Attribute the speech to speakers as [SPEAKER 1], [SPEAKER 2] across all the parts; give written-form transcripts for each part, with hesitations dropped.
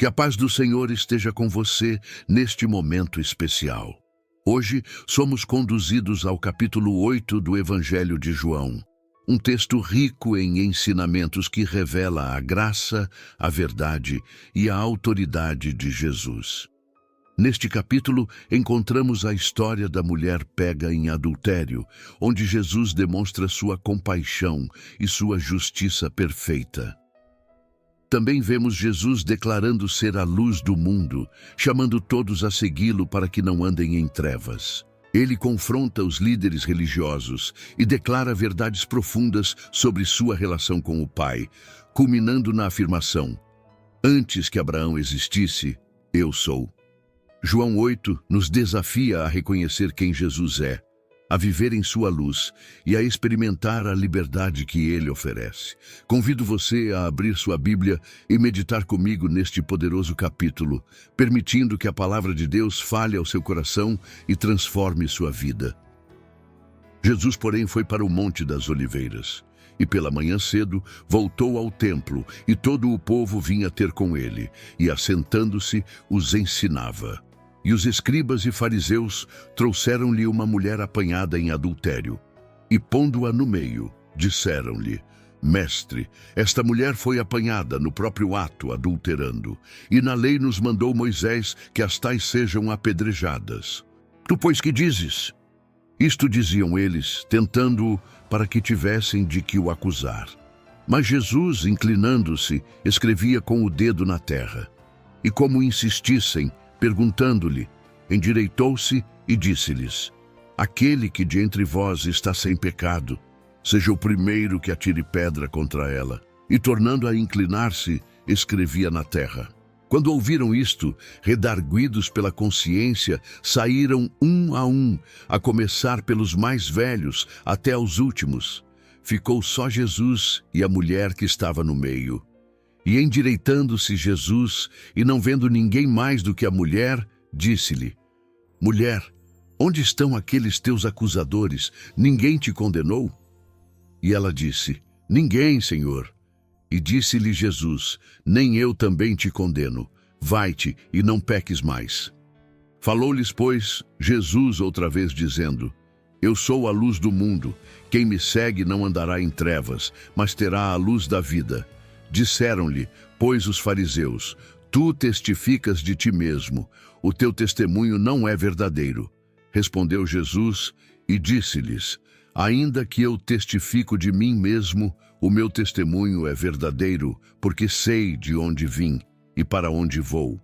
[SPEAKER 1] Que a paz do Senhor esteja com você neste momento especial. Hoje somos conduzidos ao capítulo 8 do Evangelho de João, um texto rico em ensinamentos que revela a graça, a verdade e a autoridade de Jesus. Neste capítulo, encontramos a história da mulher pega em adultério, onde Jesus demonstra sua compaixão e sua justiça perfeita. Também vemos Jesus declarando ser a luz do mundo, chamando todos a segui-lo para que não andem em trevas. Ele confronta os líderes religiosos e declara verdades profundas sobre sua relação com o Pai, culminando na afirmação: "Antes que Abraão existisse, eu sou." João 8 nos desafia a reconhecer quem Jesus é, a viver em sua luz e a experimentar a liberdade que ele oferece. Convido você a abrir sua Bíblia e meditar comigo neste poderoso capítulo, permitindo que a palavra de Deus fale ao seu coração e transforme sua vida. Jesus, porém, foi para o Monte das Oliveiras, e pela manhã cedo voltou ao templo, e todo o povo vinha ter com ele, e assentando-se, os ensinava. E os escribas e fariseus trouxeram-lhe uma mulher apanhada em adultério. E pondo-a no meio, disseram-lhe: "Mestre, esta mulher foi apanhada no próprio ato, adulterando. E na lei nos mandou Moisés que as tais sejam apedrejadas. Tu, pois, que dizes?" Isto diziam eles, tentando-o para que tivessem de que o acusar. Mas Jesus, inclinando-se, escrevia com o dedo na terra. E como insistissem, perguntando-lhe, endireitou-se e disse-lhes: "Aquele que de entre vós está sem pecado, seja o primeiro que atire pedra contra ela." E tornando a inclinar-se, escrevia na terra. Quando ouviram isto, redarguidos pela consciência, saíram um, a começar pelos mais velhos até aos últimos. Ficou só Jesus e a mulher que estava no meio. E endireitando-se Jesus, e não vendo ninguém mais do que a mulher, disse-lhe: "Mulher, onde estão aqueles teus acusadores? Ninguém te condenou?" E ela disse: "Ninguém, Senhor." E disse-lhe Jesus: "Nem eu também te condeno. Vai-te e não peques mais." Falou-lhes, pois, Jesus outra vez, dizendo: "Eu sou a luz do mundo. Quem me segue não andará em trevas, mas terá a luz da vida." Disseram-lhe, pois, os fariseus: "Tu testificas de ti mesmo, o teu testemunho não é verdadeiro." Respondeu Jesus e disse-lhes: "Ainda que eu testifico de mim mesmo, o meu testemunho é verdadeiro, porque sei de onde vim e para onde vou.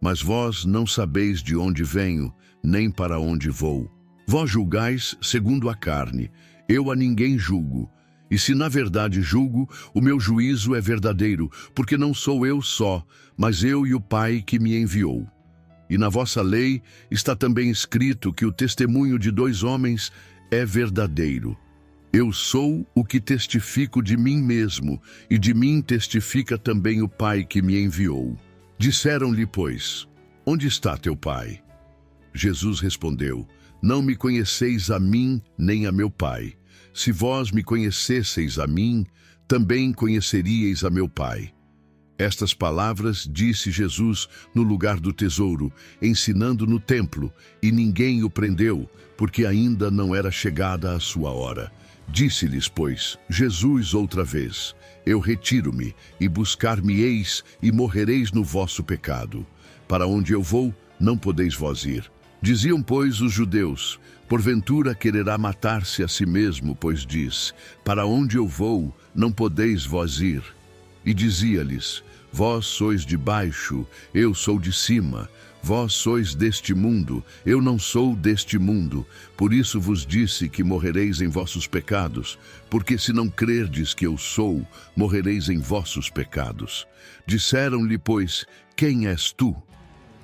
[SPEAKER 1] Mas vós não sabeis de onde venho, nem para onde vou. Vós julgais segundo a carne, eu a ninguém julgo. E se na verdade julgo, o meu juízo é verdadeiro, porque não sou eu só, mas eu e o Pai que me enviou. E na vossa lei está também escrito que o testemunho de dois homens é verdadeiro. Eu sou o que testifico de mim mesmo, e de mim testifica também o Pai que me enviou." Disseram-lhe, pois: "Onde está teu Pai?" Jesus respondeu: "Não me conheceis a mim, nem a meu Pai. Se vós me conhecesseis a mim, também conheceríeis a meu Pai." Estas palavras disse Jesus no lugar do tesouro, ensinando no templo, e ninguém o prendeu, porque ainda não era chegada a sua hora. Disse-lhes, pois, Jesus outra vez: "Eu retiro-me, e buscar-me-eis, e morrereis no vosso pecado. Para onde eu vou, não podeis vós ir." Diziam, pois, os judeus: "Porventura quererá matar-se a si mesmo, pois diz: Para onde eu vou, não podeis vós ir." E dizia-lhes: "Vós sois de baixo, eu sou de cima. Vós sois deste mundo, eu não sou deste mundo. Por isso vos disse que morrereis em vossos pecados, porque se não crerdes que eu sou, morrereis em vossos pecados." Disseram-lhe, pois: "Quem és tu?"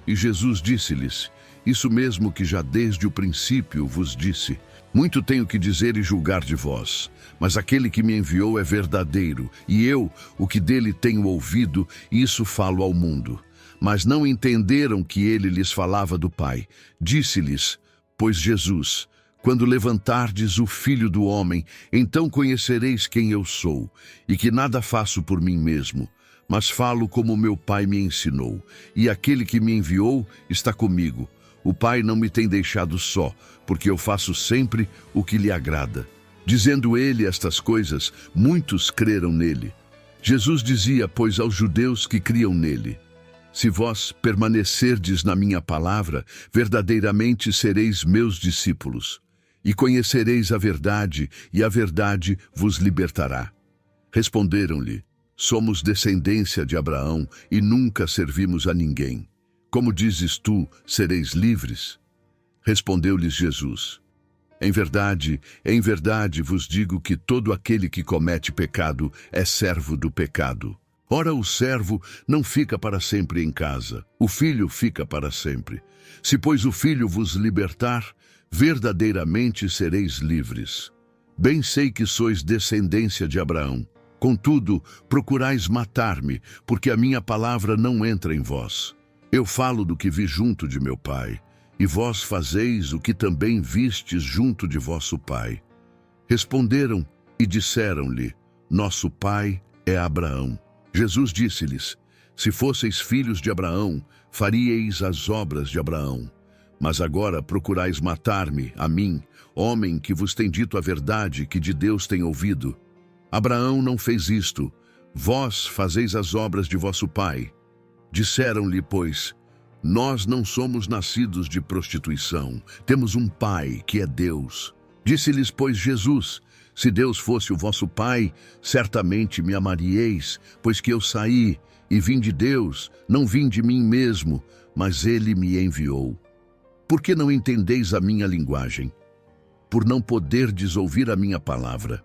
[SPEAKER 1] E Jesus disse-lhes: "Isso mesmo que já desde o princípio vos disse. Muito tenho que dizer e julgar de vós, mas aquele que me enviou é verdadeiro, e eu, o que dele tenho ouvido, isso falo ao mundo." Mas não entenderam que ele lhes falava do Pai. Disse-lhes, pois, Jesus: "Quando levantardes o Filho do Homem, então conhecereis quem eu sou, e que nada faço por mim mesmo, mas falo como meu Pai me ensinou, e aquele que me enviou está comigo. O Pai não me tem deixado só, porque eu faço sempre o que lhe agrada. Dizendo ele estas coisas, muitos creram nele. Jesus dizia, pois, aos judeus que criam nele: se vós permanecerdes na minha palavra, verdadeiramente sereis meus discípulos, e conhecereis a verdade, e a verdade vos libertará. Responderam-lhe: somos descendência de Abraão e nunca servimos a ninguém. Como dizes tu, sereis livres? Respondeu-lhes Jesus: em verdade vos digo que todo aquele que comete pecado é servo do pecado. Ora, o servo não fica para sempre em casa, o filho fica para sempre. Se, pois, o filho vos libertar, verdadeiramente sereis livres. Bem sei que sois descendência de Abraão. Contudo, procurais matar-me, porque a minha palavra não entra em vós. Eu falo do que vi junto de meu Pai, e vós fazeis o que também vistes junto de vosso pai. Responderam e disseram-lhe: nosso pai é Abraão. Jesus disse-lhes: se fosseis filhos de Abraão, faríeis as obras de Abraão. Mas agora procurais matar-me, a mim, homem que vos tem dito a verdade que de Deus tem ouvido. Abraão não fez isto, vós fazeis as obras de vosso pai. Disseram-lhe, pois: nós não somos nascidos de prostituição, temos um pai, que é Deus. Disse-lhes, pois, Jesus: se Deus fosse o vosso pai, certamente me amaríeis, pois que eu saí e vim de Deus, não vim de mim mesmo, mas ele me enviou. Por que não entendeis a minha linguagem? Por não poderdes ouvir a minha palavra.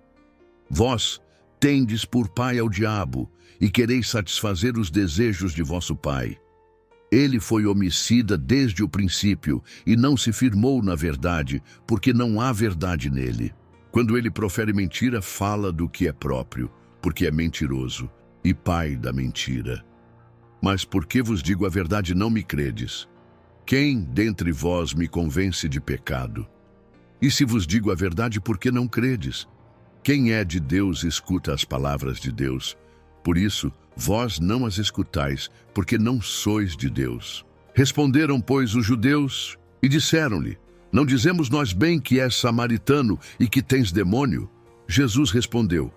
[SPEAKER 1] Vós tendes por pai ao diabo, e quereis satisfazer os desejos de vosso pai. Ele foi homicida desde o princípio e não se firmou na verdade, porque não há verdade nele. Quando ele profere mentira, fala do que é próprio, porque é mentiroso e pai da mentira. Mas por que vos digo a verdade, não me credes? Quem dentre vós me convence de pecado? E se vos digo a verdade, por que não credes? Quem é de Deus escuta as palavras de Deus. Por isso, vós não as escutais, porque não sois de Deus. Responderam, pois, os judeus e disseram-lhe: não dizemos nós bem que és samaritano e que tens demônio? Jesus respondeu: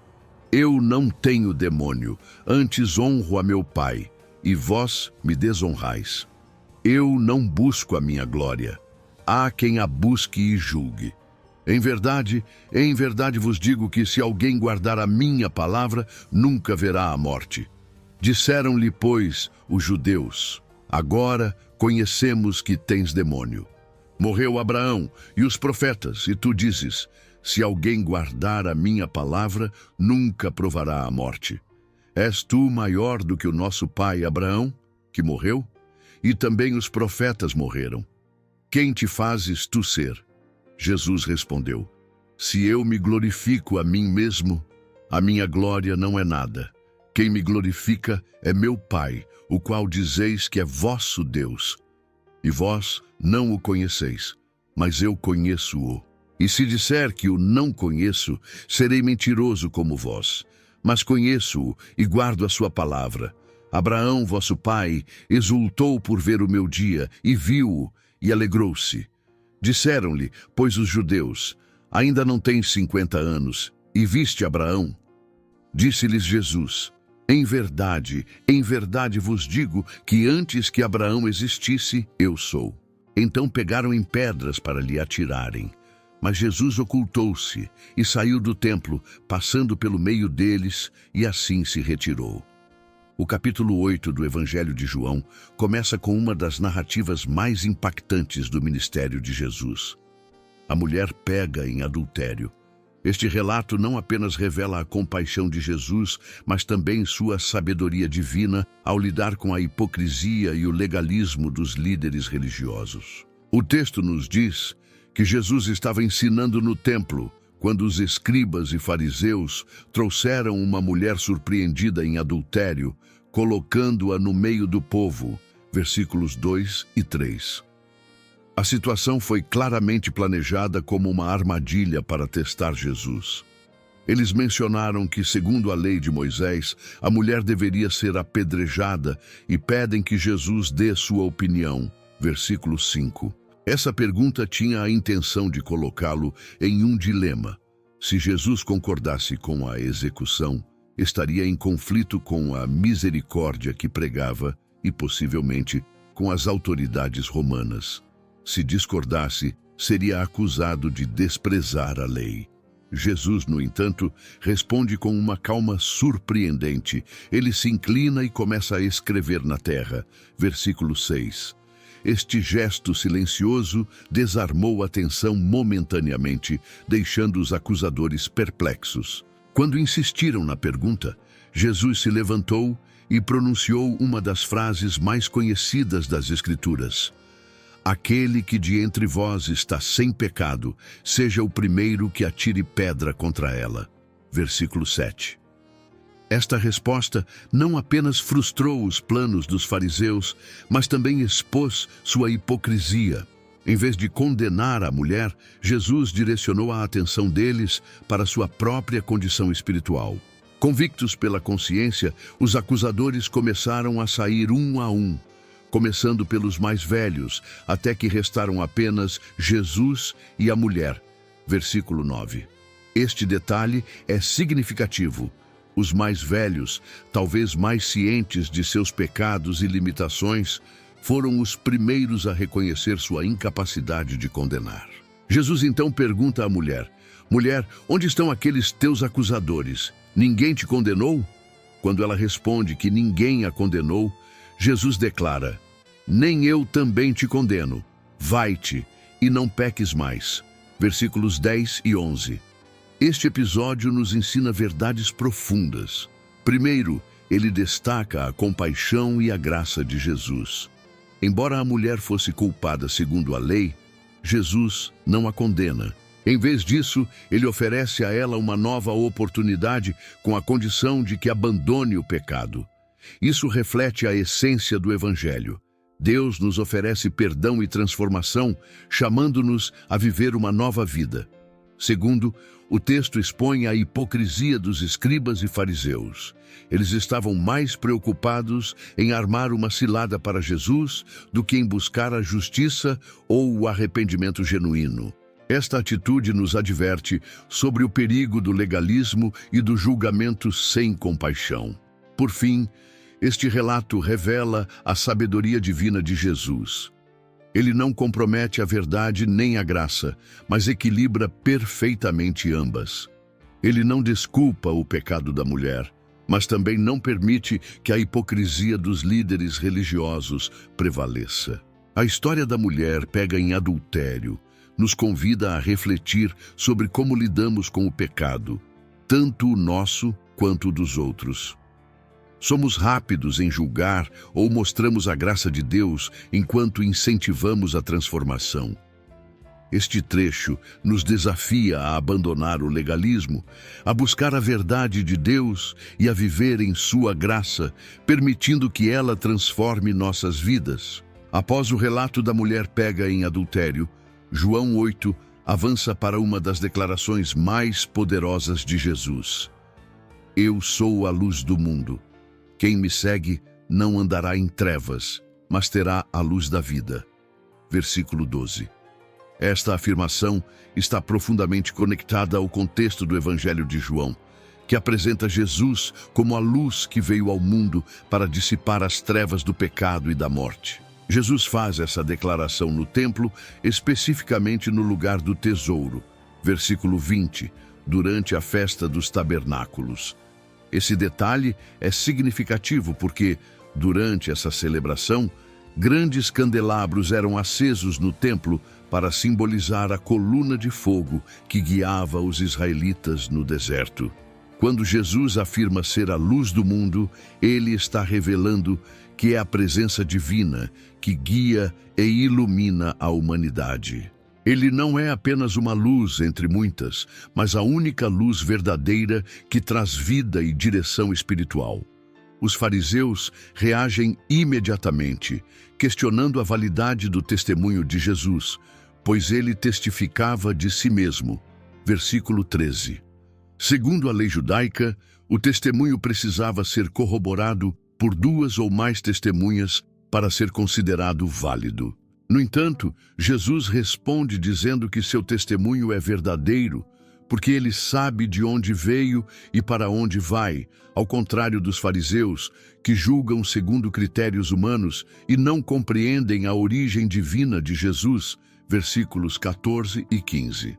[SPEAKER 1] eu não tenho demônio, antes honro a meu Pai, e vós me desonrais. Eu não busco a minha glória. Há quem a busque e julgue. Em verdade vos digo que se alguém guardar a minha palavra, nunca verá a morte. Disseram-lhe, pois, os judeus: agora conhecemos que tens demônio. Morreu Abraão e os profetas, e tu dizes: se alguém guardar a minha palavra, nunca provará a morte. És tu maior do que o nosso pai Abraão, que morreu? E também os profetas morreram. Quem te fazes tu ser? Jesus respondeu: se eu me glorifico a mim mesmo, a minha glória não é nada. Quem me glorifica é meu Pai, o qual dizeis que é vosso Deus. E vós não o conheceis, mas eu conheço-o. E se disser que o não conheço, serei mentiroso como vós. Mas conheço-o e guardo a sua palavra. Abraão, vosso pai, exultou por ver o meu dia, e viu-o, e alegrou-se. Disseram-lhe, pois, os judeus: ainda não tens 50 anos, e viste Abraão? Disse-lhes Jesus: em verdade vos digo que antes que Abraão existisse, eu sou. Então pegaram em pedras para lhe atirarem. Mas Jesus ocultou-se e saiu do templo, passando pelo meio deles, e assim se retirou. O capítulo 8 do Evangelho de João começa com uma das narrativas mais impactantes do ministério de Jesus. A mulher pega em adultério. Este relato não apenas revela a compaixão de Jesus, mas também sua sabedoria divina ao lidar com a hipocrisia e o legalismo dos líderes religiosos. O texto nos diz que Jesus estava ensinando no templo, quando os escribas e fariseus trouxeram uma mulher surpreendida em adultério, colocando-a no meio do povo, versículos 2 e 3. A situação foi claramente planejada como uma armadilha para testar Jesus. Eles mencionaram que, segundo a lei de Moisés, a mulher deveria ser apedrejada e pedem que Jesus dê sua opinião. Versículo 5. Essa pergunta tinha a intenção de colocá-lo em um dilema. Se Jesus concordasse com a execução, estaria em conflito com a misericórdia que pregava e, possivelmente, com as autoridades romanas. Se discordasse, seria acusado de desprezar a lei. Jesus, no entanto, responde com uma calma surpreendente. Ele se inclina e começa a escrever na terra. Versículo 6. Este gesto silencioso desarmou a tensão momentaneamente, deixando os acusadores perplexos. Quando insistiram na pergunta, Jesus se levantou e pronunciou uma das frases mais conhecidas das Escrituras. Aquele que de entre vós está sem pecado, seja o primeiro que atire pedra contra ela. Versículo 7. Esta resposta não apenas frustrou os planos dos fariseus, mas também expôs sua hipocrisia. Em vez de condenar a mulher, Jesus direcionou a atenção deles para sua própria condição espiritual. Convictos pela consciência, os acusadores começaram a sair um a um, começando pelos mais velhos, até que restaram apenas Jesus e a mulher. Versículo 9. Este detalhe é significativo. Os mais velhos, talvez mais cientes de seus pecados e limitações, foram os primeiros a reconhecer sua incapacidade de condenar. Jesus então pergunta à mulher: Mulher, onde estão aqueles teus acusadores? Ninguém te condenou? Quando ela responde que ninguém a condenou, Jesus declara: Nem eu também te condeno. Vai-te e não peques mais. Versículos 10 e 11. Este episódio nos ensina verdades profundas. Primeiro, ele destaca a compaixão e a graça de Jesus. Embora a mulher fosse culpada segundo a lei, Jesus não a condena. Em vez disso, ele oferece a ela uma nova oportunidade com a condição de que abandone o pecado. Isso reflete a essência do Evangelho. Deus nos oferece perdão e transformação, chamando-nos a viver uma nova vida. Segundo, o texto expõe a hipocrisia dos escribas e fariseus. Eles estavam mais preocupados em armar uma cilada para Jesus do que em buscar a justiça ou o arrependimento genuíno. Esta atitude nos adverte sobre o perigo do legalismo e do julgamento sem compaixão. Por fim, este relato revela a sabedoria divina de Jesus. Ele não compromete a verdade nem a graça, mas equilibra perfeitamente ambas. Ele não desculpa o pecado da mulher, mas também não permite que a hipocrisia dos líderes religiosos prevaleça. A história da mulher pega em adultério, nos convida a refletir sobre como lidamos com o pecado, tanto o nosso quanto o dos outros. Somos rápidos em julgar ou mostramos a graça de Deus enquanto incentivamos a transformação. Este trecho nos desafia a abandonar o legalismo, a buscar a verdade de Deus e a viver em sua graça, permitindo que ela transforme nossas vidas. Após o relato da mulher pega em adultério, João 8 avança para uma das declarações mais poderosas de Jesus. Eu sou a luz do mundo. Quem me segue não andará em trevas, mas terá a luz da vida. Versículo 12. Esta afirmação está profundamente conectada ao contexto do Evangelho de João, que apresenta Jesus como a luz que veio ao mundo para dissipar as trevas do pecado e da morte. Jesus faz essa declaração no templo, especificamente no lugar do tesouro. Versículo 20, durante a festa dos tabernáculos. Esse detalhe é significativo porque, durante essa celebração, grandes candelabros eram acesos no templo para simbolizar a coluna de fogo que guiava os israelitas no deserto. Quando Jesus afirma ser a luz do mundo, ele está revelando que é a presença divina que guia e ilumina a humanidade. Ele não é apenas uma luz entre muitas, mas a única luz verdadeira que traz vida e direção espiritual. Os fariseus reagem imediatamente, questionando a validade do testemunho de Jesus, pois ele testificava de si mesmo. Versículo 13. Segundo a lei judaica, o testemunho precisava ser corroborado por 2 ou mais testemunhas para ser considerado válido. No entanto, Jesus responde dizendo que seu testemunho é verdadeiro, porque ele sabe de onde veio e para onde vai, ao contrário dos fariseus, que julgam segundo critérios humanos e não compreendem a origem divina de Jesus, versículos 14 e 15.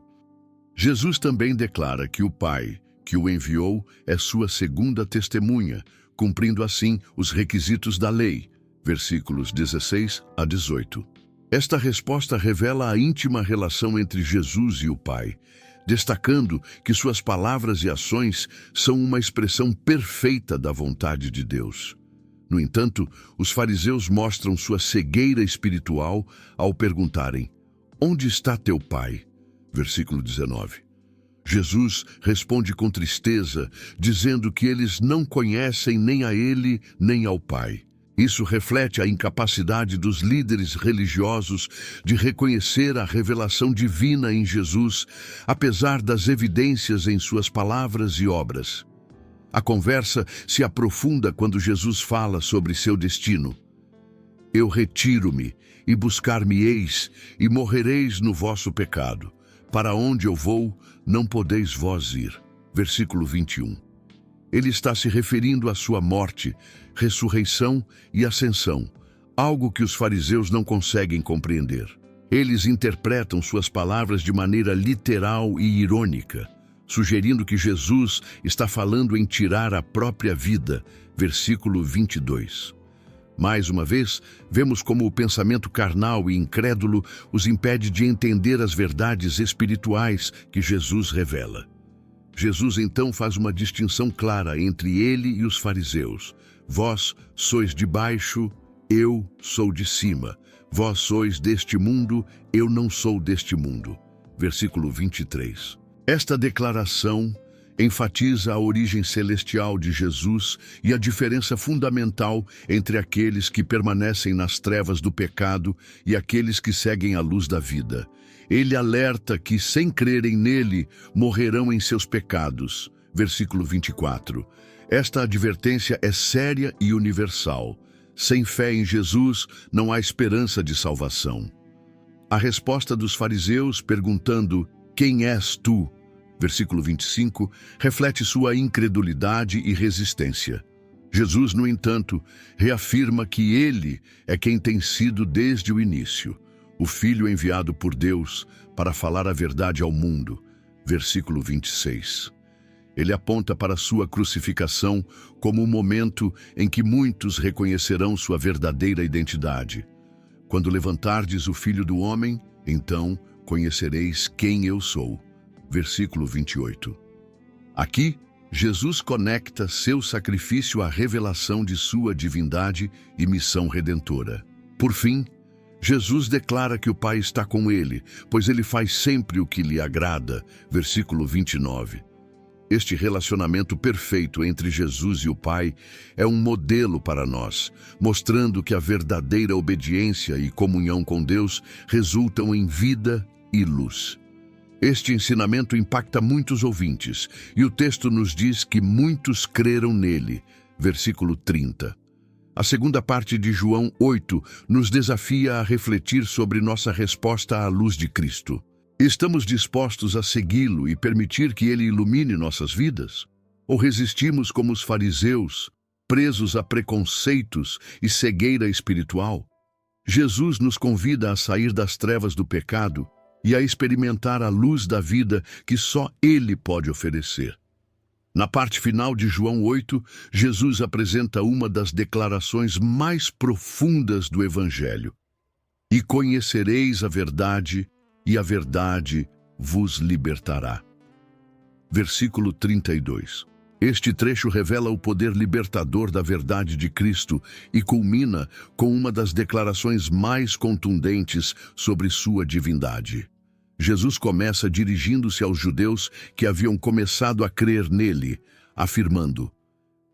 [SPEAKER 1] Jesus também declara que o Pai, que o enviou, é sua segunda testemunha, cumprindo assim os requisitos da lei, versículos 16 a 18. Esta resposta revela a íntima relação entre Jesus e o Pai, destacando que suas palavras e ações são uma expressão perfeita da vontade de Deus. No entanto, os fariseus mostram sua cegueira espiritual ao perguntarem: "Onde está teu Pai?" Versículo 19. Jesus responde com tristeza, dizendo que eles não conhecem nem a Ele nem ao Pai. Isso reflete a incapacidade dos líderes religiosos de reconhecer a revelação divina em Jesus, apesar das evidências em suas palavras e obras. A conversa se aprofunda quando Jesus fala sobre seu destino. "Eu retiro-me, e buscar-me-eis, e morrereis no vosso pecado. Para onde eu vou, não podeis vós ir." Versículo 21. Ele está se referindo à sua morte, ressurreição e ascensão, algo que os fariseus não conseguem compreender. Eles interpretam suas palavras de maneira literal e irônica, sugerindo que Jesus está falando em tirar a própria vida, versículo 22. Mais uma vez, vemos como o pensamento carnal e incrédulo os impede de entender as verdades espirituais que Jesus revela. Jesus então faz uma distinção clara entre ele e os fariseus. "Vós sois de baixo, eu sou de cima. Vós sois deste mundo, eu não sou deste mundo." Versículo 23. Esta declaração enfatiza a origem celestial de Jesus e a diferença fundamental entre aqueles que permanecem nas trevas do pecado e aqueles que seguem a luz da vida. Ele alerta que, sem crerem nele, morrerão em seus pecados. Versículo 24. Esta advertência é séria e universal. Sem fé em Jesus, não há esperança de salvação. A resposta dos fariseus, perguntando: "Quem és tu?" Versículo 25, reflete sua incredulidade e resistência. Jesus, no entanto, reafirma que ele é quem tem sido desde o início, o Filho enviado por Deus para falar a verdade ao mundo. Versículo 26. Ele aponta para sua crucificação como o momento em que muitos reconhecerão sua verdadeira identidade. "Quando levantardes o Filho do Homem, então conhecereis quem eu sou." Versículo 28. Aqui, Jesus conecta seu sacrifício à revelação de sua divindade e missão redentora. Por fim, Jesus declara que o Pai está com ele, pois ele faz sempre o que lhe agrada. Versículo 29. Este relacionamento perfeito entre Jesus e o Pai é um modelo para nós, mostrando que a verdadeira obediência e comunhão com Deus resultam em vida e luz. Este ensinamento impacta muitos ouvintes, e o texto nos diz que muitos creram nele. Versículo 30. A segunda parte de João 8 nos desafia a refletir sobre nossa resposta à luz de Cristo. Estamos dispostos a segui-lo e permitir que ele ilumine nossas vidas? Ou resistimos como os fariseus, presos a preconceitos e cegueira espiritual? Jesus nos convida a sair das trevas do pecado e a experimentar a luz da vida que só Ele pode oferecer. Na parte final de João 8, Jesus apresenta uma das declarações mais profundas do Evangelho. "E conhecereis a verdade, e a verdade vos libertará." Versículo 32. Este trecho revela o poder libertador da verdade de Cristo e culmina com uma das declarações mais contundentes sobre sua divindade. Jesus começa dirigindo-se aos judeus que haviam começado a crer nele, afirmando: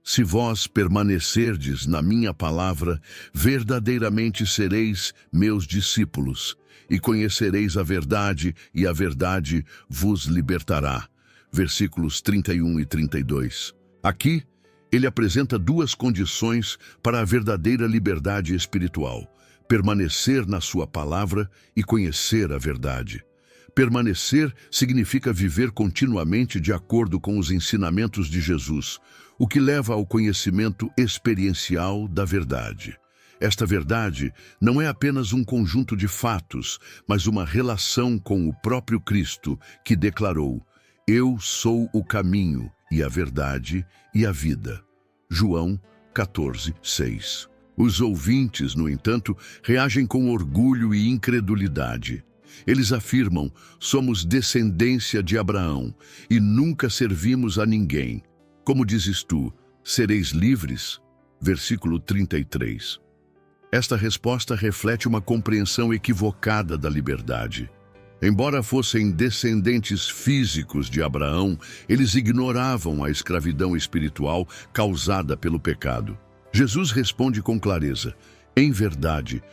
[SPEAKER 1] "Se vós permanecerdes na minha palavra, verdadeiramente sereis meus discípulos, e conhecereis a verdade, e a verdade vos libertará." versículos 31 e 32. Aqui, ele apresenta duas condições para a verdadeira liberdade espiritual: permanecer na sua palavra e conhecer a verdade. Permanecer significa viver continuamente de acordo com os ensinamentos de Jesus, o que leva ao conhecimento experiencial da verdade. Esta verdade não é apenas um conjunto de fatos, mas uma relação com o próprio Cristo, que declarou: "Eu sou o caminho e a verdade e a vida." João 14, 6. Os ouvintes, no entanto, reagem com orgulho e incredulidade. Eles afirmam: "Somos descendência de Abraão e nunca servimos a ninguém. Como dizes tu, sereis livres?" Versículo 33. Esta resposta reflete uma compreensão equivocada da liberdade. Embora fossem descendentes físicos de Abraão, eles ignoravam a escravidão espiritual causada pelo pecado. Jesus responde com clareza: em verdade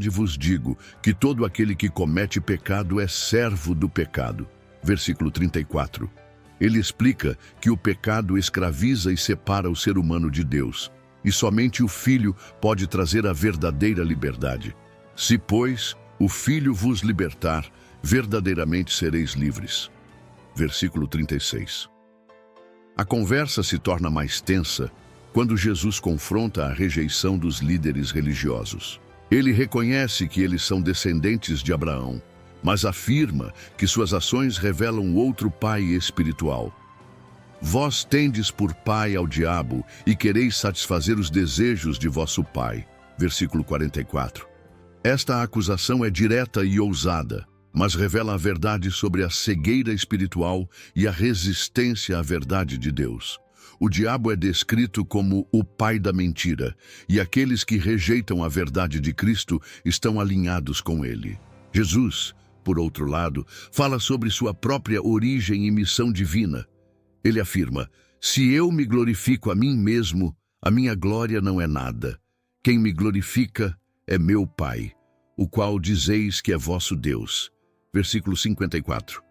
[SPEAKER 1] vos digo que todo aquele que comete pecado é servo do pecado." Versículo 34. Ele explica que o pecado escraviza e separa o ser humano de Deus, e somente o Filho pode trazer a verdadeira liberdade. "Se, pois, o Filho vos libertar, verdadeiramente sereis livres." Versículo 36. A conversa se torna mais tensa quando Jesus confronta a rejeição dos líderes religiosos. Ele reconhece que eles são descendentes de Abraão, mas afirma que suas ações revelam outro pai espiritual. "Vós tendes por pai ao diabo e quereis satisfazer os desejos de vosso pai." Versículo 44. Esta acusação é direta e ousada, mas revela a verdade sobre a cegueira espiritual e a resistência à verdade de Deus. O diabo é descrito como o pai da mentira, e aqueles que rejeitam a verdade de Cristo estão alinhados com ele. Jesus, por outro lado, fala sobre sua própria origem e missão divina. Ele afirma: "Se eu me glorifico a mim mesmo, a minha glória não é nada. Quem me glorifica é meu Pai, o qual dizeis que é vosso Deus." Versículo 54.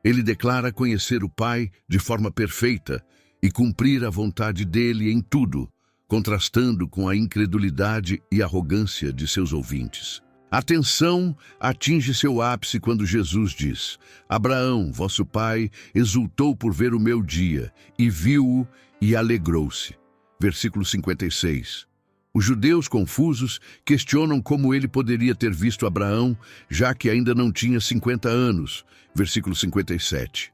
[SPEAKER 1] Ele declara conhecer o Pai de forma perfeita e cumprir a vontade dele em tudo, contrastando com a incredulidade e arrogância de seus ouvintes. A tensão atinge seu ápice quando Jesus diz: "Abraão, vosso pai, exultou por ver o meu dia, e viu-o e alegrou-se." Versículo 56. Os judeus confusos questionam como ele poderia ter visto Abraão, já que ainda não tinha 50 anos. Versículo 57.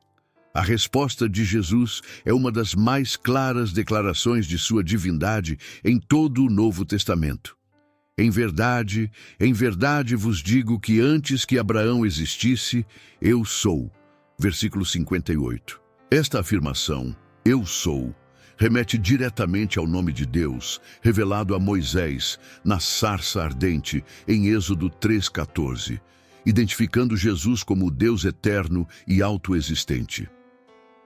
[SPEAKER 1] A resposta de Jesus é uma das mais claras declarações de sua divindade em todo o Novo Testamento. Em verdade vos digo que antes que Abraão existisse, eu sou." Versículo 58. Esta afirmação, "eu sou", remete diretamente ao nome de Deus, revelado a Moisés na sarça ardente, em Êxodo 3,14, identificando Jesus como o Deus eterno e autoexistente.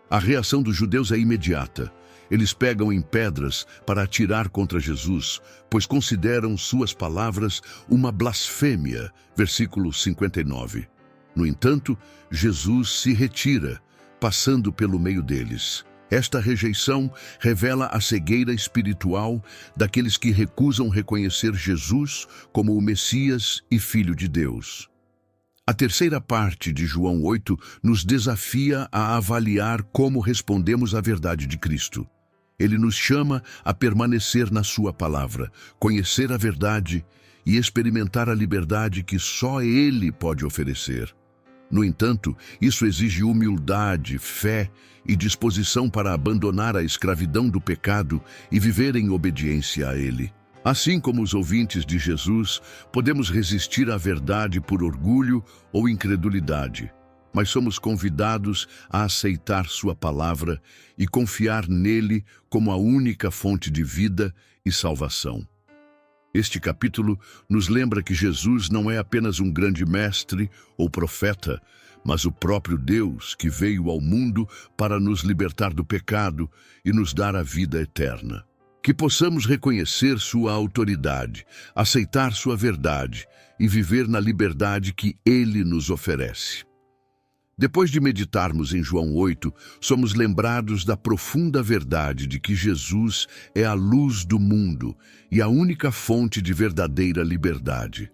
[SPEAKER 1] A reação dos judeus é imediata. Eles pegam em pedras para atirar contra Jesus, pois consideram suas palavras uma blasfêmia. Versículo 59. No entanto, Jesus se retira, passando pelo meio deles. Esta rejeição revela a cegueira espiritual daqueles que recusam reconhecer Jesus como o Messias e Filho de Deus. A terceira parte de João 8 nos desafia a avaliar como respondemos à verdade de Cristo. Ele nos chama a permanecer na sua palavra, conhecer a verdade e experimentar a liberdade que só Ele pode oferecer. No entanto, isso exige humildade, fé e disposição para abandonar a escravidão do pecado e viver em obediência a Ele. Assim como os ouvintes de Jesus, podemos resistir à verdade por orgulho ou incredulidade, mas somos convidados a aceitar sua palavra e confiar nele como a única fonte de vida e salvação. Este capítulo nos lembra que Jesus não é apenas um grande mestre ou profeta, mas o próprio Deus que veio ao mundo para nos libertar do pecado e nos dar a vida eterna. Que possamos reconhecer sua autoridade, aceitar sua verdade e viver na liberdade que Ele nos oferece. Depois de meditarmos em João 8, somos lembrados da profunda verdade de que Jesus é a luz do mundo e a única fonte de verdadeira liberdade.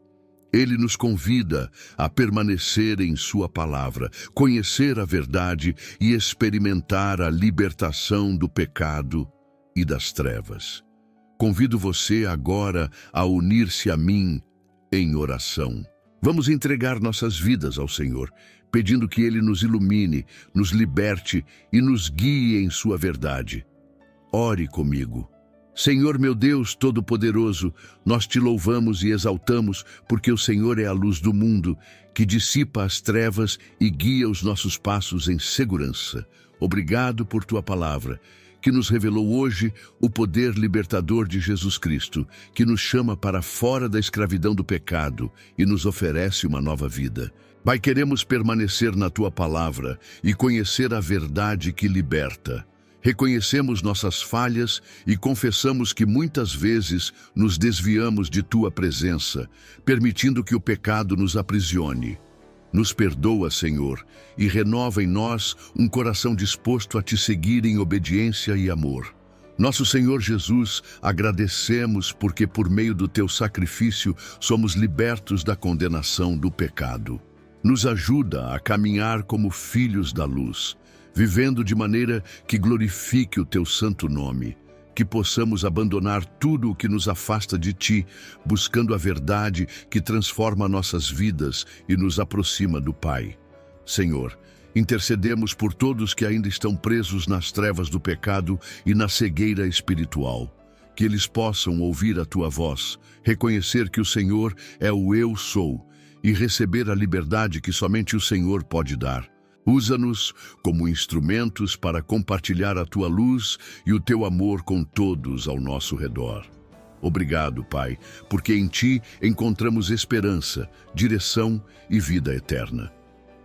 [SPEAKER 1] Ele nos convida a permanecer em sua palavra, conhecer a verdade e experimentar a libertação do pecado e das trevas. Convido você agora a unir-se a mim em oração. Vamos entregar nossas vidas ao Senhor, pedindo que Ele nos ilumine, nos liberte e nos guie em sua verdade. Ore comigo. Senhor meu Deus Todo-Poderoso, nós te louvamos e exaltamos porque o Senhor é a luz do mundo, que dissipa as trevas e guia os nossos passos em segurança. Obrigado por tua palavra, que nos revelou hoje o poder libertador de Jesus Cristo, que nos chama para fora da escravidão do pecado e nos oferece uma nova vida. Pai, queremos permanecer na tua palavra e conhecer a verdade que liberta. Reconhecemos nossas falhas e confessamos que muitas vezes nos desviamos de tua presença, permitindo que o pecado nos aprisione. Nos perdoa, Senhor, e renova em nós um coração disposto a te seguir em obediência e amor. Nosso Senhor Jesus, agradecemos porque por meio do teu sacrifício somos libertos da condenação do pecado. Nos ajuda a caminhar como filhos da luz, vivendo de maneira que glorifique o teu santo nome. Que possamos abandonar tudo o que nos afasta de ti, buscando a verdade que transforma nossas vidas e nos aproxima do Pai. Senhor, intercedemos por todos que ainda estão presos nas trevas do pecado e na cegueira espiritual. Que eles possam ouvir a tua voz, reconhecer que o Senhor é o Eu Sou e receber a liberdade que somente o Senhor pode dar. Usa-nos como instrumentos para compartilhar a tua luz e o teu amor com todos ao nosso redor. Obrigado, Pai, porque em ti encontramos esperança, direção e vida eterna.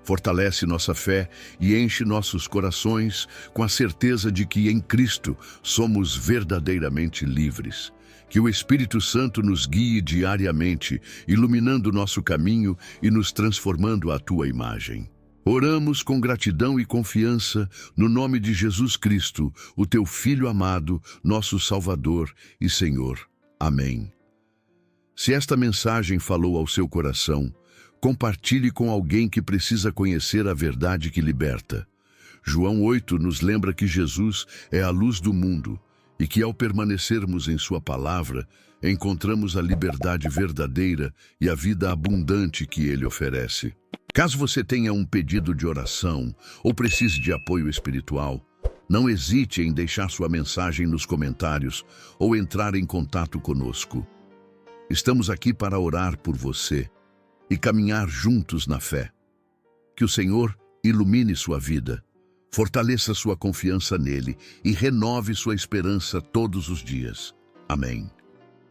[SPEAKER 1] Fortalece nossa fé e enche nossos corações com a certeza de que em Cristo somos verdadeiramente livres. Que o Espírito Santo nos guie diariamente, iluminando nosso caminho e nos transformando à tua imagem. Oramos com gratidão e confiança no nome de Jesus Cristo, o teu Filho amado, nosso Salvador e Senhor. Amém. Se esta mensagem falou ao seu coração, compartilhe com alguém que precisa conhecer a verdade que liberta. João 8 nos lembra que Jesus é a luz do mundo e que ao permanecermos em sua palavra, encontramos a liberdade verdadeira e a vida abundante que ele oferece. Caso você tenha um pedido de oração ou precise de apoio espiritual, não hesite em deixar sua mensagem nos comentários ou entrar em contato conosco. Estamos aqui para orar por você e caminhar juntos na fé. Que o Senhor ilumine sua vida, fortaleça sua confiança nele e renove sua esperança todos os dias. Amém.